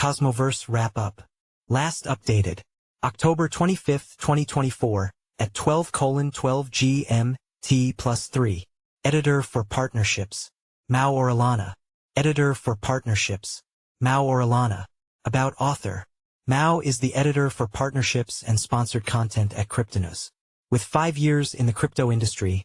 Cosmoverse Wrap Up. Last updated. October 25, 2024, at 12:12 GMT+3. Editor for Partnerships. Mao Orillana. Editor for Partnerships. Mao Orillana. About author. Mao is the editor for partnerships and sponsored content at Cryptonews. With 5 years in the crypto industry,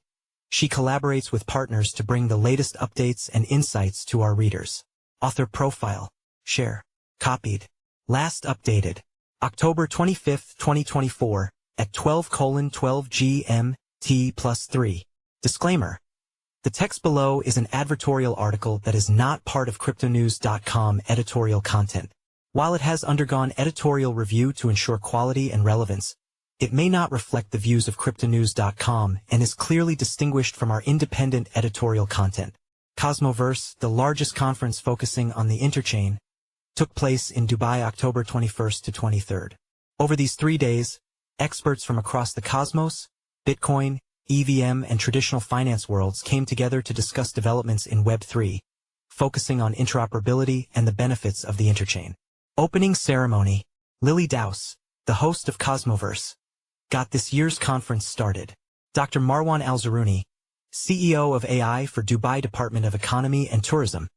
she collaborates with partners to bring the latest updates and insights to our readers. Author profile. Share. Copied. Last updated. October 25, 2024, at 12:12 GMT+3. Disclaimer. The text below is an advertorial article that is not part of cryptonews.com editorial content. While it has undergone editorial review to ensure quality and relevance, it may not reflect the views of cryptonews.com and is clearly distinguished from our independent editorial content. Cosmoverse, the largest conference focusing on the Interchain, took place in Dubai October 21st to 23rd. Over these 3 days, experts from across the Cosmos, Bitcoin, EVM and traditional finance worlds came together to discuss developments in Web3, focusing on interoperability and the benefits of the Interchain. Opening ceremony. Lily Douse, the host of Cosmoverse, got this year's conference started. Dr. Marwan Alzarouni, CEO of AI for Dubai Department of Economy and Tourism,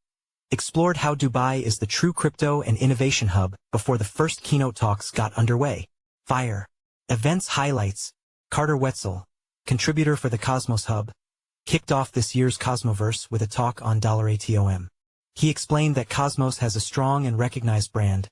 explored how Dubai is the true crypto and innovation hub before the first keynote talks got underway. Fire. Events highlights. Carter Woetzel, contributor for the Cosmos Hub, kicked off this year's Cosmoverse with a talk on $ATOM. He explained that Cosmos has a strong and recognized brand.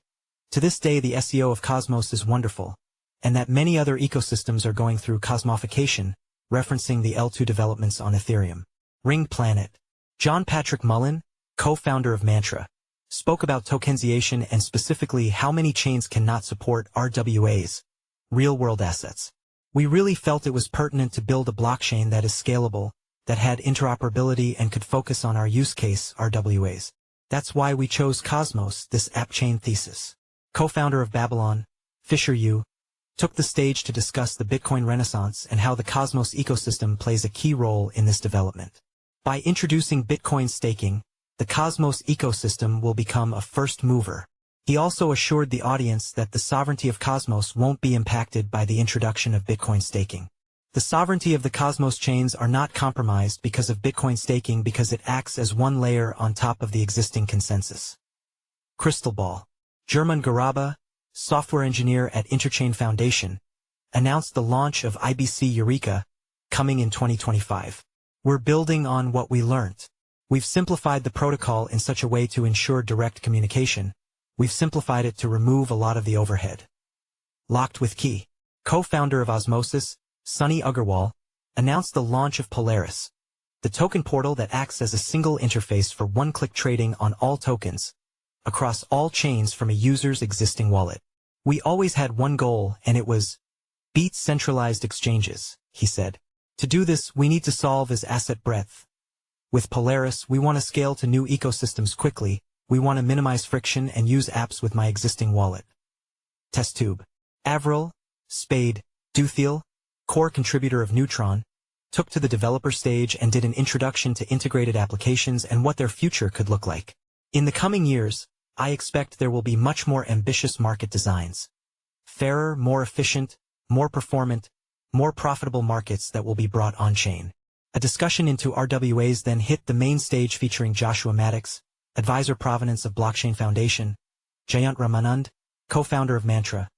To this day the SEO of Cosmos is wonderful, and that many other ecosystems are going through cosmofication, referencing the L2 developments on Ethereum. Ring Planet. John Patrick Mullen, co-founder of Mantra, spoke about tokenization and specifically how many chains cannot support RWAs, real-world assets. We really felt it was pertinent to build a blockchain that is scalable, that had interoperability and could focus on our use case, RWAs. That's why we chose Cosmos, this app chain thesis. Co-founder of Babylon, Fisher Yu, took the stage to discuss the Bitcoin renaissance and how the Cosmos ecosystem plays a key role in this development. By introducing Bitcoin staking, the Cosmos ecosystem will become a first mover. He also assured the audience that the sovereignty of Cosmos won't be impacted by the introduction of Bitcoin staking. The sovereignty of the Cosmos chains are not compromised because of Bitcoin staking because it acts as one layer on top of the existing consensus. Crystal Ball. German Garaba, software engineer at Interchain Foundation, announced the launch of IBC Eureka, coming in 2025. We're building on what we learned. We've simplified the protocol in such a way to ensure direct communication. We've simplified it to remove a lot of the overhead. Locked with Key. Co-founder of Osmosis, Sunny Agarwal, announced the launch of Polaris, the token portal that acts as a single interface for one-click trading on all tokens, across all chains from a user's existing wallet. We always had one goal, and it was beat centralized exchanges, he said. To do this, we need to solve is asset breadth. With Polaris, we want to scale to new ecosystems quickly. We want to minimize friction and use apps with my existing wallet. Test tube. Avril, Spade, Duthiel, core contributor of Neutron, took to the developer stage and did an introduction to integrated applications and what their future could look like. In the coming years, I expect there will be much more ambitious market designs. Fairer, more efficient, more performant, more profitable markets that will be brought on-chain. A discussion into RWAs then hit the main stage featuring Joshua Maddox, Advisor Provenance of Blockchain Foundation, Jayant Ramanand, co-founder of Mantra,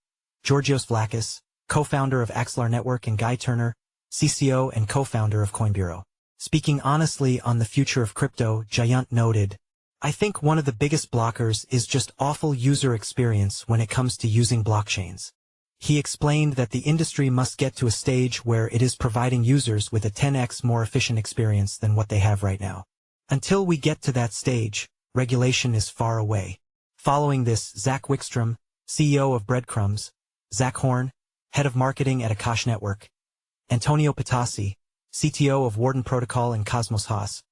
Georgios Vlakis, co-founder of Axelar Network and Guy Turner, CCO and co-founder of Coinbureau. Speaking honestly on the future of crypto, Jayant noted, I think one of the biggest blockers is just awful user experience when it comes to using blockchains. He explained that the industry must get to a stage where it is providing users with a 10x more efficient experience than what they have right now. Until we get to that stage, regulation is far away. Following this, Zach Wickstrom, CEO of Breadcrumbs, Zach Horn, head of marketing at Akash Network, Antonio Patasi, CTO of Warden Protocol and Cosmos Haas,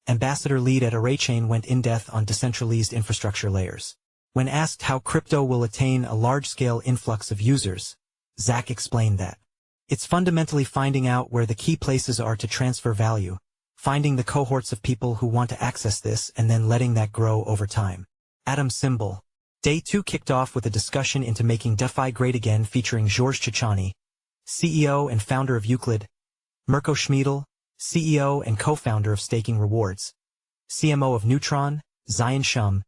ambassador lead at ArrayChain went in-depth on decentralized infrastructure layers. When asked how crypto will attain a large-scale influx of users, Zach explained that it's fundamentally finding out where the key places are to transfer value, finding the cohorts of people who want to access this and then letting that grow over time. Adam Symbol, Day 2 kicked off with a discussion into making DeFi great again featuring Georges Chichani, CEO and founder of Euclid, Mirko Schmiedel, CEO and co-founder of Staking Rewards, CMO of Neutron, Zion Shum,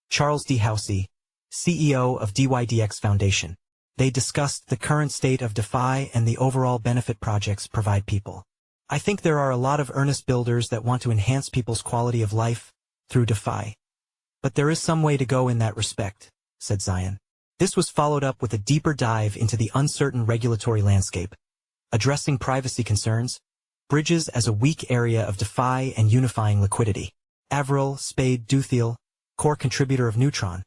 Charles Douse, CEO of DYDX Foundation. They discussed the current state of DeFi and the overall benefit projects provide people. I think there are a lot of earnest builders that want to enhance people's quality of life through DeFi. But there is some way to go in that respect, said Zion. This was followed up with a deeper dive into the uncertain regulatory landscape, addressing privacy concerns, bridges as a weak area of DeFi and unifying liquidity. Avril Spade-Duthiel, core contributor of Neutron,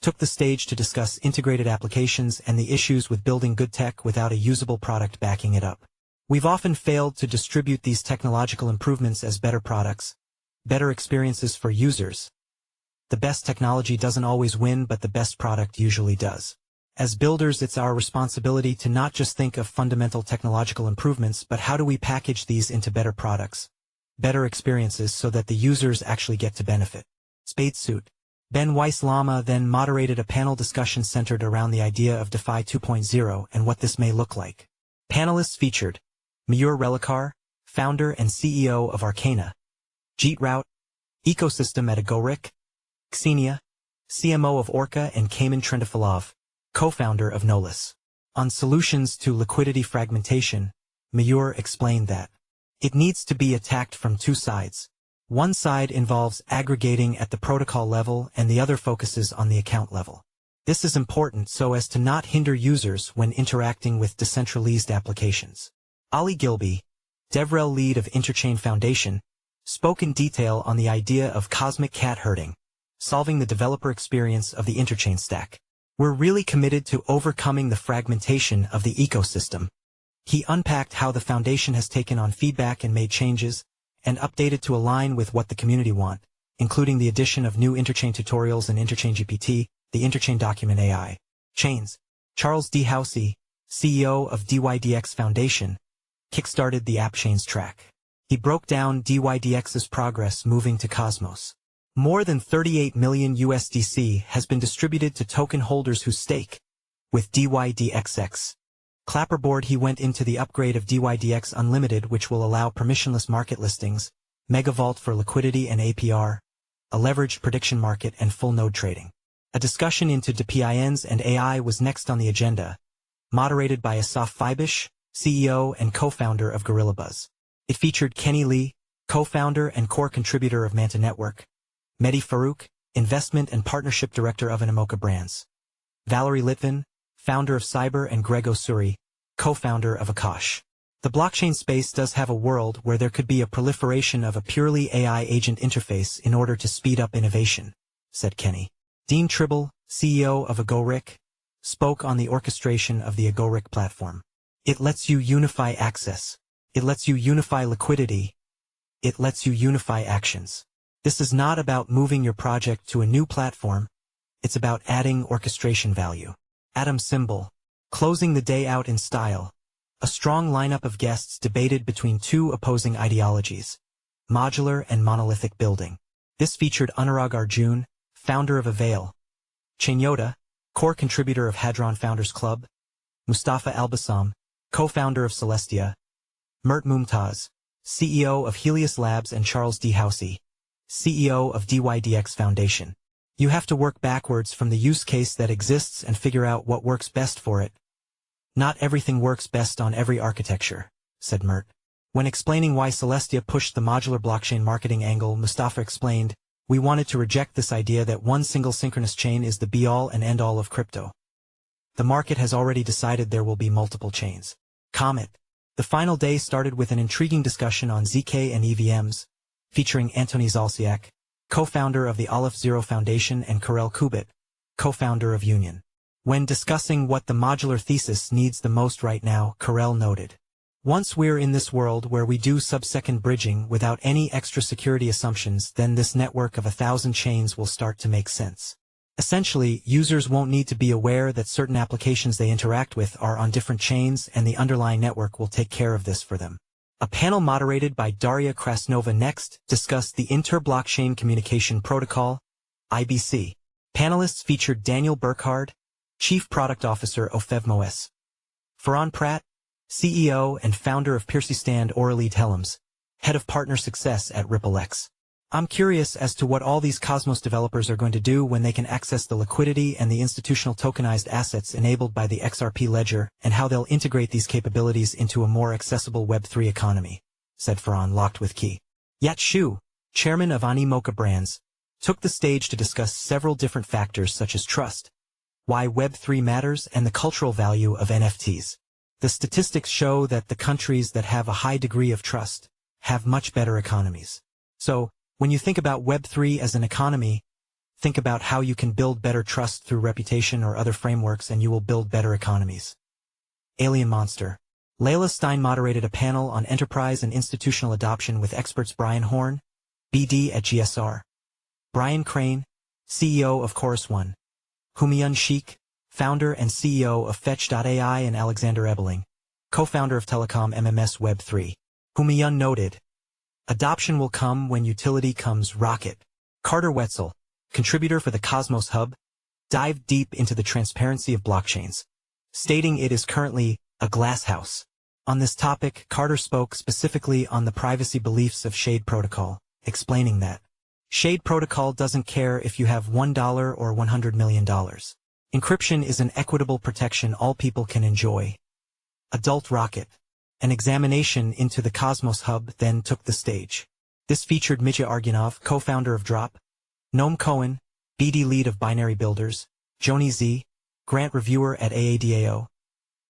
took the stage to discuss integrated applications and the issues with building good tech without a usable product backing it up. We've often failed to distribute these technological improvements as better products, better experiences for users. The best technology doesn't always win, but the best product usually does. As builders, it's our responsibility to not just think of fundamental technological improvements, but how do we package these into better products, better experiences so that the users actually get to benefit. Spadesuit. Ben Weiss-Lama then moderated a panel discussion centered around the idea of DeFi 2.0 and what this may look like. Panelists featured Mayur Relikar, founder and CEO of Arcana, Jeet Rout, ecosystem at Agoric, Xenia, CMO of Orca, and Cayman Trendafilov, co-founder of Nolis. On solutions to liquidity fragmentation, Mayur explained that it needs to be attacked from two sides. One side involves aggregating at the protocol level and the other focuses on the account level. This is important so as to not hinder users when interacting with decentralized applications. Ali Gilby, DevRel lead of Interchain Foundation, spoke in detail on the idea of cosmic cat herding, solving the developer experience of the Interchain stack. We're really committed to overcoming the fragmentation of the ecosystem. He unpacked how the foundation has taken on feedback and made changes, and updated to align with what the community want, including the addition of new Interchain tutorials and Interchain GPT, the Interchain document AI. Chains. Charles Douse, CEO of DYDX Foundation, kickstarted the AppChains track. He broke down DYDX's progress moving to Cosmos. More than 38 million USDC has been distributed to token holders who stake. With DYDXX Clapperboard, he went into the upgrade of DYDX Unlimited, which will allow permissionless market listings, Megavault for liquidity and APR, a leveraged prediction market, and full node trading. A discussion into DPINs and AI was next on the agenda, moderated by Asaf Fibish, CEO and co-founder of GorillaBuzz. It featured Kenny Lee, co-founder and core contributor of Manta Network, Mehdi Farouk, investment and partnership director of Animoca Brands, Valerie Litvin, founder of Cyber, and Greg Osuri, co-founder of Akash. The blockchain space does have a world where there could be a proliferation of a purely AI agent interface in order to speed up innovation, said Kenny. Dean Tribble, CEO of Agoric, spoke on the orchestration of the Agoric platform. It lets you unify access. It lets you unify liquidity. It lets you unify actions. This is not about moving your project to a new platform. It's about adding orchestration value. Adam Symbol, closing the day out in style. A strong lineup of guests debated between two opposing ideologies, modular and monolithic building. This featured Anurag Arjun, founder of Avail, Chainyoda, core contributor of Hadron Founders Club, Mustafa Albassam, co-founder of Celestia, Mert Mumtaz, CEO of Helios Labs, and Charles Douse, CEO of DYDX Foundation. You have to work backwards from the use case that exists and figure out what works best for it. Not everything works best on every architecture, said Mert. When explaining why Celestia pushed the modular blockchain marketing angle, Mustafa explained, "We wanted to reject this idea that one single synchronous chain is the be-all and end-all of crypto. The market has already decided there will be multiple chains." Comet. The final day started with an intriguing discussion on ZK and EVMs, featuring Antoni Zalciak, co-founder of the Aleph Zero Foundation, and Karel Kubit, co-founder of Union. When discussing what the modular thesis needs the most right now, Karel noted, "Once we're in this world where we do sub-second bridging without any extra security assumptions, then this network of 1,000 chains will start to make sense. Essentially, users won't need to be aware that certain applications they interact with are on different chains, and the underlying network will take care of this for them." A panel moderated by Daria Krasnova next discussed the Inter-Blockchain Communication Protocol, IBC. Panelists featured Daniel Burkhard, Chief Product Officer of Cosmoverse, Farhan Pratt, CEO and founder of Stand Aurelie Helms, Head of Partner Success at RippleX. I'm curious as to what all these Cosmos developers are going to do when they can access the liquidity and the institutional tokenized assets enabled by the XRP ledger and how they'll integrate these capabilities into a more accessible Web3 economy, said Farhan, locked with key. Yat Shu, chairman of Animoca Brands, took the stage to discuss several different factors such as trust, why Web3 matters, and the cultural value of NFTs. The statistics show that the countries that have a high degree of trust have much better economies. So, when you think about Web3 as an economy, think about how you can build better trust through reputation or other frameworks and you will build better economies. Alien Monster. Layla Stein moderated a panel on enterprise and institutional adoption with experts Brian Horn, BD at GSR, Brian Crane, CEO of Chorus One, Humayun Sheikh, founder and CEO of Fetch.ai, and Alexander Ebeling, co-founder of Telecom MMS Web3. Humayun noted, adoption will come when utility comes rocket. Carter Woetzel, contributor for the Cosmos Hub, dived deep into the transparency of blockchains, stating it is currently a glass house. On this topic, Carter spoke specifically on the privacy beliefs of Shade Protocol, explaining that Shade Protocol doesn't care if you have $1 or $100 million. Encryption is an equitable protection all people can enjoy. Adult Rocket. An examination into the Cosmos Hub then took the stage. This featured Mitya Argunov, co-founder of Drop, Noam Cohen, BD lead of Binary Builders, Joni Z, grant reviewer at AADAO,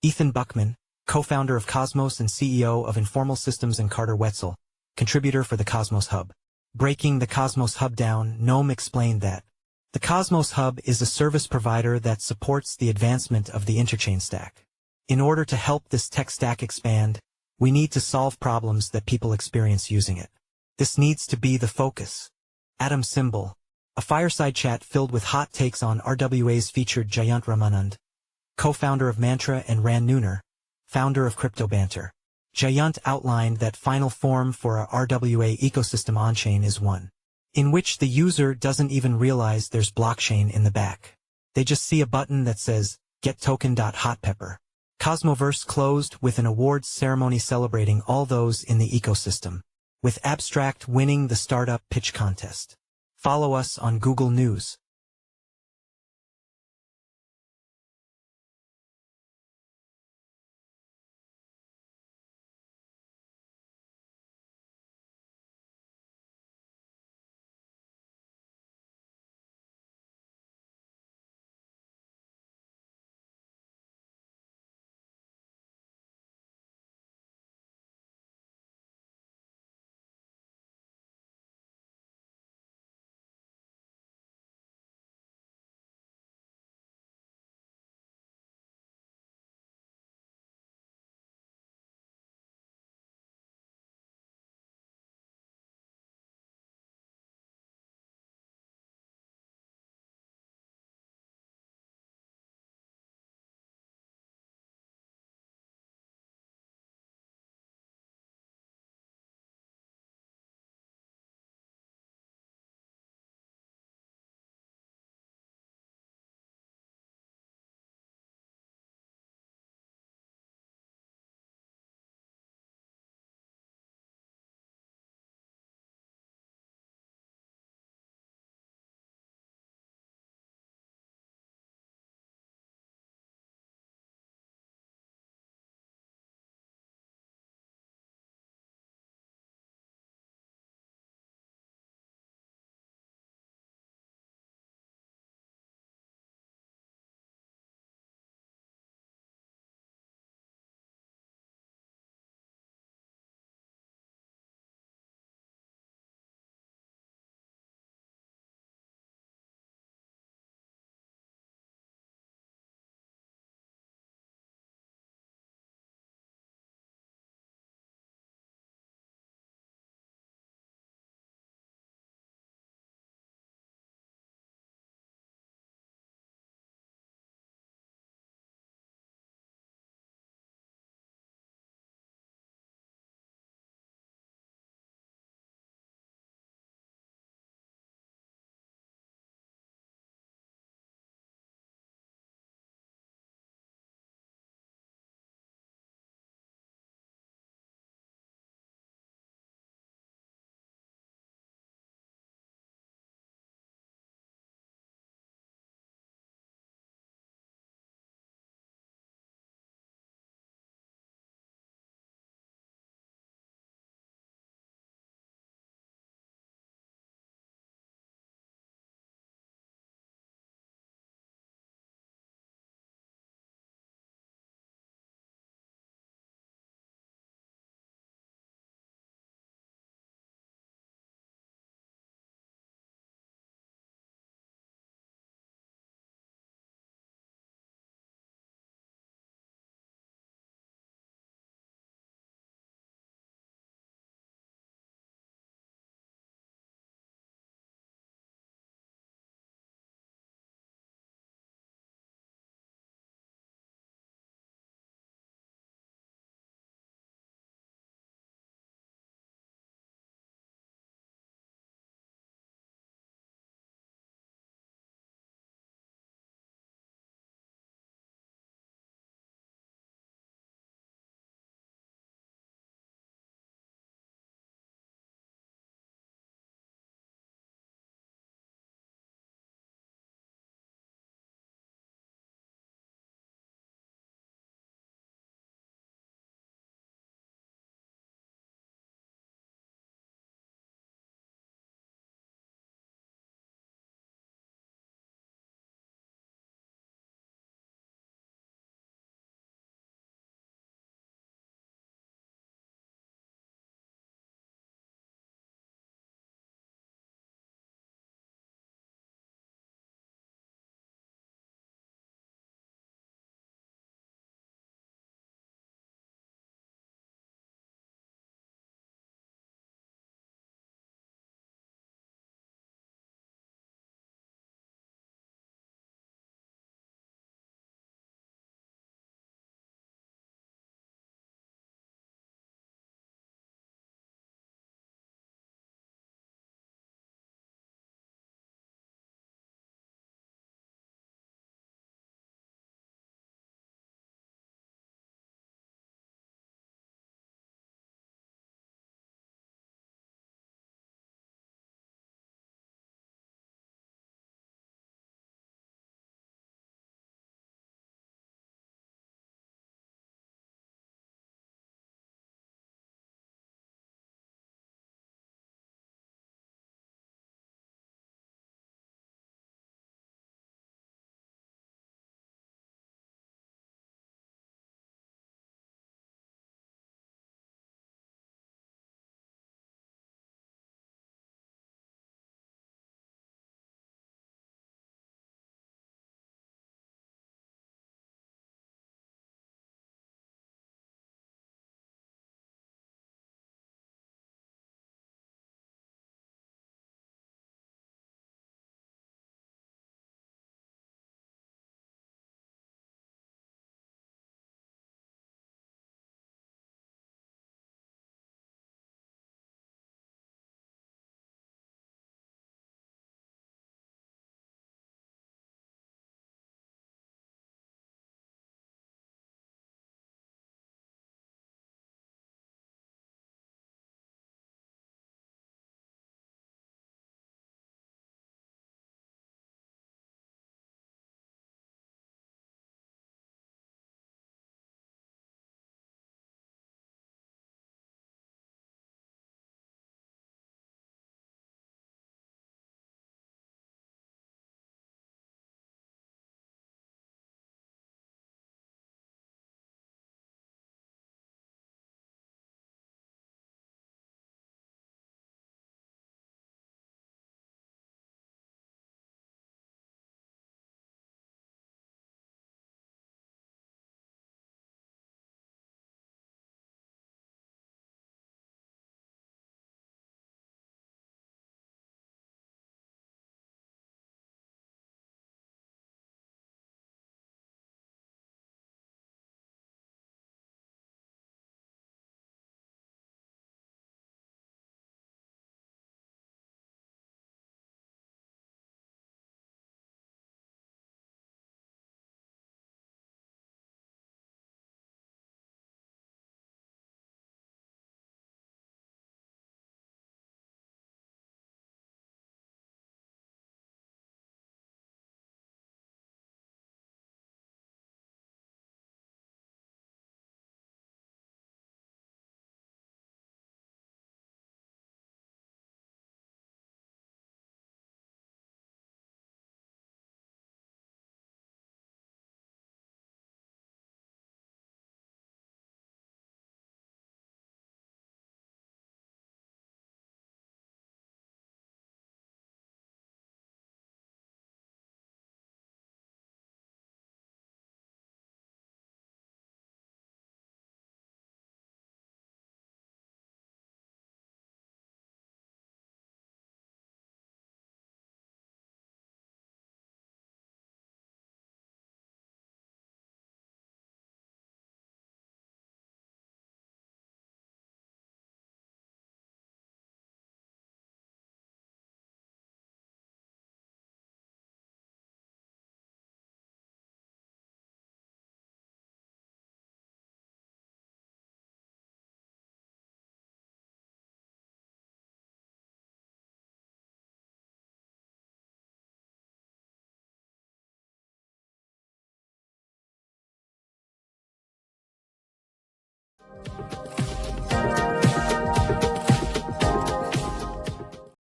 Ethan Buckman, co-founder of Cosmos and CEO of Informal Systems, and Carter Woetzel, contributor for the Cosmos Hub. Breaking the Cosmos Hub down, Noam explained that the Cosmos Hub is a service provider that supports the advancement of the Interchain stack. In order to help this tech stack expand, we need to solve problems that people experience using it. This needs to be the focus. Atom Symbol. A fireside chat filled with hot takes on RWAs featured Jayant Ramanand, co-founder of Mantra, and Ran Nooner, founder of Crypto Banter. Jayant outlined that final form for a RWA ecosystem on-chain is one in which the user doesn't even realize there's blockchain in the back. They just see a button that says, Get Token.Hotpepper. Cosmoverse closed with an awards ceremony celebrating all those in the ecosystem, with Abstract winning the startup pitch contest. Follow us on Google News.